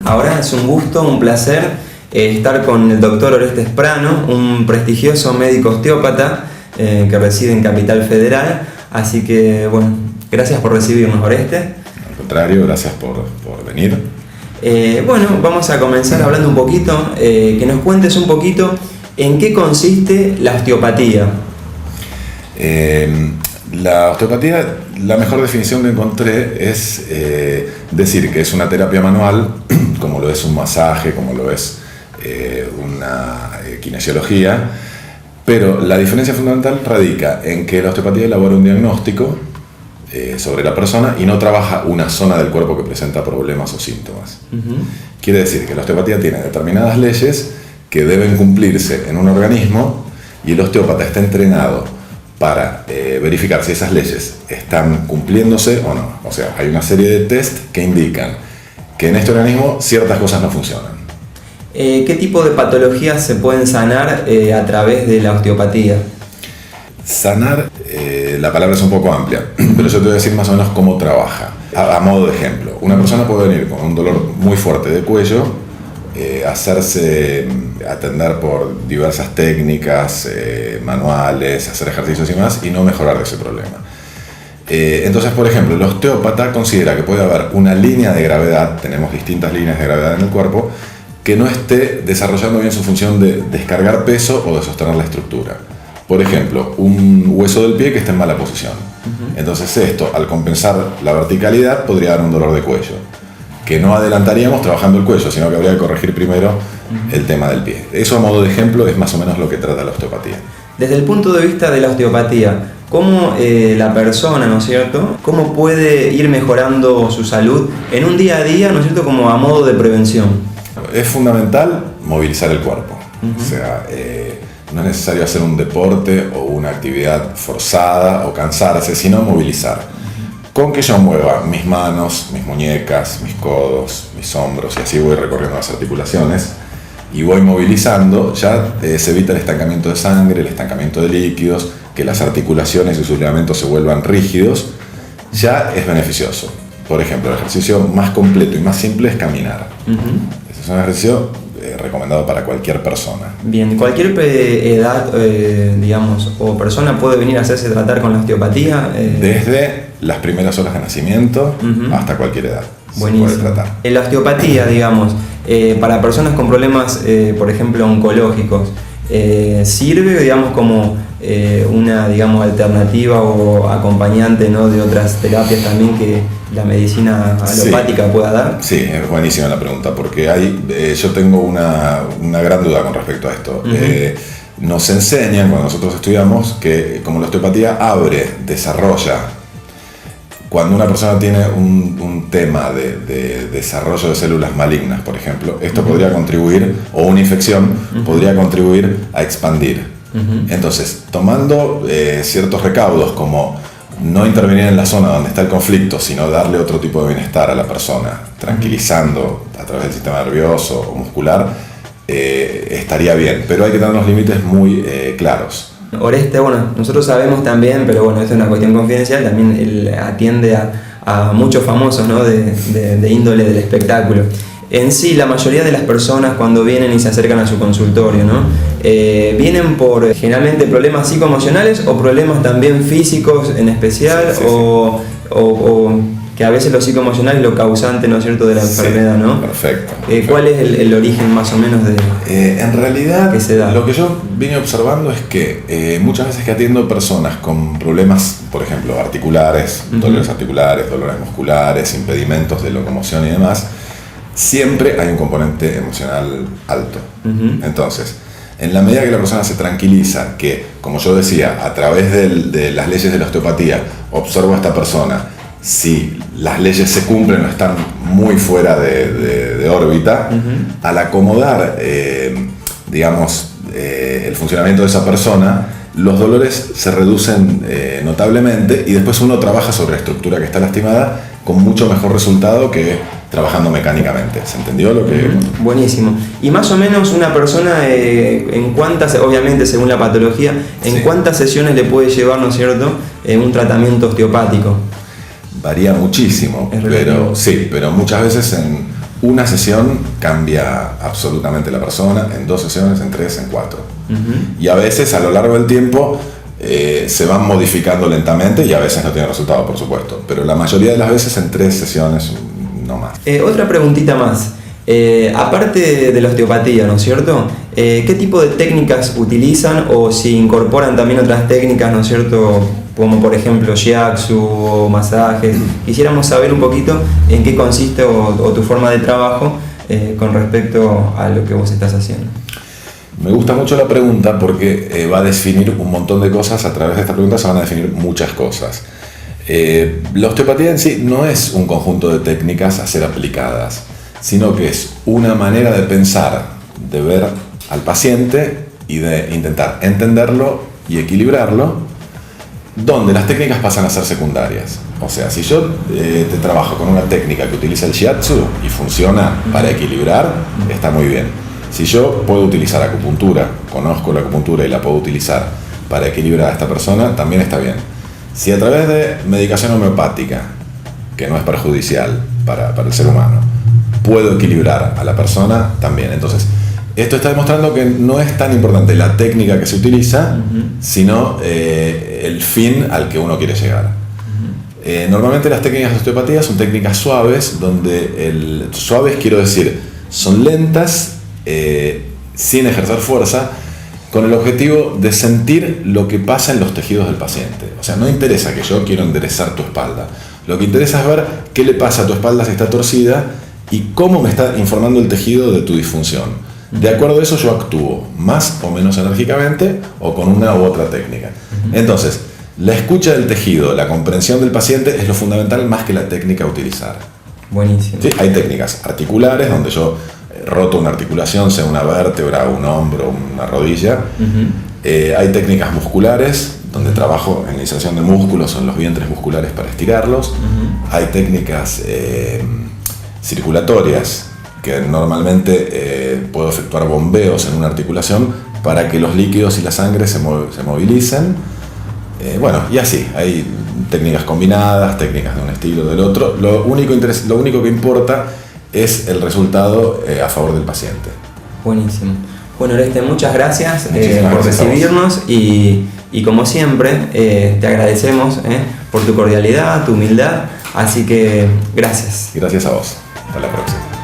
Ahora es un gusto, un placer estar con el doctor Orestes Prano, un prestigioso médico osteópata que reside en Capital Federal. Así que, bueno, gracias por recibirnos, Orestes. Al contrario, gracias por venir. Bueno, vamos a comenzar hablando un poquito, que nos cuentes un poquito en qué consiste la osteopatía. La osteopatía, la mejor definición que encontré es decir que es una terapia manual, como lo es un masaje, como lo es una kinesiología, pero la diferencia fundamental radica en que la osteopatía elabora un diagnóstico sobre la persona y no trabaja una zona del cuerpo que presenta problemas o síntomas. Quiere decir que la osteopatía tiene determinadas leyes que deben cumplirse en un organismo y el osteópata está entrenado para verificar si esas leyes están cumpliéndose o no. O sea, hay una serie de test que indican que en este organismo ciertas cosas no funcionan. ¿Qué tipo de patologías se pueden sanar a través de la osteopatía? Sanar, la palabra es un poco amplia, pero yo te voy a decir más o menos cómo trabaja. A modo de ejemplo, una persona puede venir con un dolor muy fuerte de cuello, hacerse atender por diversas técnicas manuales, hacer ejercicios y más, y no mejorar de ese problema. Entonces, por ejemplo, el osteópata considera que puede haber una línea de gravedad, tenemos distintas líneas de gravedad en el cuerpo, que no esté desarrollando bien su función de descargar peso o de sostener la estructura. Por ejemplo, un hueso del pie que está en mala posición. Entonces esto, al compensar la verticalidad, podría dar un dolor de cuello, que no adelantaríamos trabajando el cuello, sino que habría que corregir primero el tema del pie. Eso, a modo de ejemplo, es más o menos lo que trata la osteopatía. Desde el punto de vista de la osteopatía, ¿cómo la persona, ¿no es cierto?, cómo puede ir mejorando su salud en un día a día, ¿no es cierto?, como a modo de prevención? Es fundamental movilizar el cuerpo. O sea, no es necesario hacer un deporte o una actividad forzada o cansarse, sino movilizar. Con que yo mueva mis manos, mis muñecas, mis codos, mis hombros, y así voy recorriendo las articulaciones y voy movilizando, ya se evita el estancamiento de sangre, el estancamiento de líquidos, que las articulaciones y sus ligamentos se vuelvan rígidos, ya es beneficioso. Por ejemplo, el ejercicio más completo y más simple es caminar. Ese es un ejercicio recomendado para cualquier persona. Bien, cualquier edad, digamos, o persona puede venir a hacerse tratar con la osteopatía. Desde las primeras horas de nacimiento hasta cualquier edad. Buenísimo. Se puede tratar. En la osteopatía, digamos, para personas con problemas, por ejemplo, oncológicos, ¿sirve, digamos, como una, digamos, alternativa o acompañante, ¿no?, de otras terapias también que la medicina alopática pueda dar? Sí, es buenísima la pregunta, porque yo tengo una gran duda con respecto a esto. Nos enseñan, cuando nosotros estudiamos, que como la osteopatía desarrolla, cuando una persona tiene un tema de desarrollo de células malignas, por ejemplo, esto podría contribuir, o una infección, podría contribuir a expandir. Entonces, tomando ciertos recaudos como no intervenir en la zona donde está el conflicto, sino darle otro tipo de bienestar a la persona, tranquilizando a través del sistema nervioso o muscular, estaría bien, pero hay que tener los límites muy claros. Orestes, bueno, nosotros sabemos también, pero bueno, esto es una cuestión confidencial, también él atiende a muchos famosos, ¿no?, de índole del espectáculo. En sí, la mayoría de las personas cuando vienen y se acercan a su consultorio, ¿no?, vienen por generalmente problemas psicoemocionales o problemas también físicos en especial, o que a veces lo psicoemocional es lo causante, ¿no es cierto?, de la enfermedad, ¿no? Perfecto. ¿Cuál es el origen más o menos de en realidad, que se da? Lo que yo vine observando es que muchas veces que atiendo personas con problemas, por ejemplo, articulares, dolores articulares, dolores musculares, impedimentos de locomoción y demás, siempre hay un componente emocional alto. Entonces, en la medida que la persona se tranquiliza, que, como yo decía, a través de las leyes de la osteopatía, observo a esta persona, si las leyes se cumplen o están muy fuera de órbita, al acomodar, digamos, el funcionamiento de esa persona, los dolores se reducen notablemente y después uno trabaja sobre la estructura que está lastimada con mucho mejor resultado que trabajando mecánicamente. ¿Se entendió lo que...? Buenísimo. Y más o menos una persona, en cuántas, obviamente según la patología, en cuántas sesiones le puede llevar, ¿no es cierto?, un tratamiento osteopático. Varía muchísimo, pero muchas veces en una sesión cambia absolutamente la persona, en 2 sesiones, en 3, en 4. Y a veces a lo largo del tiempo se van modificando lentamente y a veces no tiene resultado, por supuesto, pero la mayoría de las veces en 3 sesiones, no más. Otra preguntita más. Aparte de la osteopatía, ¿no es cierto? ¿Qué tipo de técnicas utilizan o si incorporan también otras técnicas, ¿no es cierto? Como por ejemplo shiatsu o masajes. Quisiéramos saber un poquito en qué consiste o tu forma de trabajo con respecto a lo que vos estás haciendo. Me gusta mucho la pregunta porque va a definir un montón de cosas. A través de esta pregunta se van a definir muchas cosas. La osteopatía en sí no es un conjunto de técnicas a ser aplicadas, sino que es una manera de pensar, de ver al paciente y de intentar entenderlo y equilibrarlo, donde las técnicas pasan a ser secundarias. O sea, si yo te trabajo con una técnica que utiliza el shiatsu y funciona para equilibrar, está muy bien. Si yo puedo utilizar acupuntura, conozco la acupuntura y la puedo utilizar para equilibrar a esta persona, también está bien. Si a través de medicación homeopática, que no es perjudicial para el ser humano, puedo equilibrar a la persona, también. Entonces, esto está demostrando que no es tan importante la técnica que se utiliza, sino el fin al que uno quiere llegar. Normalmente las técnicas de osteopatía son técnicas suaves, donde suaves quiero decir, son lentas, sin ejercer fuerza, con el objetivo de sentir lo que pasa en los tejidos del paciente. O sea, no interesa que yo quiero enderezar tu espalda. Lo que interesa es ver qué le pasa a tu espalda si está torcida y cómo me está informando el tejido de tu disfunción. De acuerdo a eso yo actúo más o menos enérgicamente o con una u otra técnica. Entonces, la escucha del tejido, la comprensión del paciente es lo fundamental más que la técnica a utilizar. Buenísimo. ¿Sí? Hay técnicas articulares donde yo roto una articulación, sea una vértebra, un hombro, una rodilla. Hay técnicas musculares donde trabajo en la inserción de músculos o en los vientres musculares para estirarlos. Hay técnicas circulatorias que normalmente puedo efectuar bombeos en una articulación para que los líquidos y la sangre se movilicen. Bueno, y así, hay técnicas combinadas, técnicas de un estilo o del otro. Lo único que importa es el resultado a favor del paciente. Buenísimo. Bueno, Oreste, muchas gracias por recibirnos y como siempre te agradecemos por tu cordialidad, tu humildad, así que gracias. Gracias a vos. Hasta la próxima.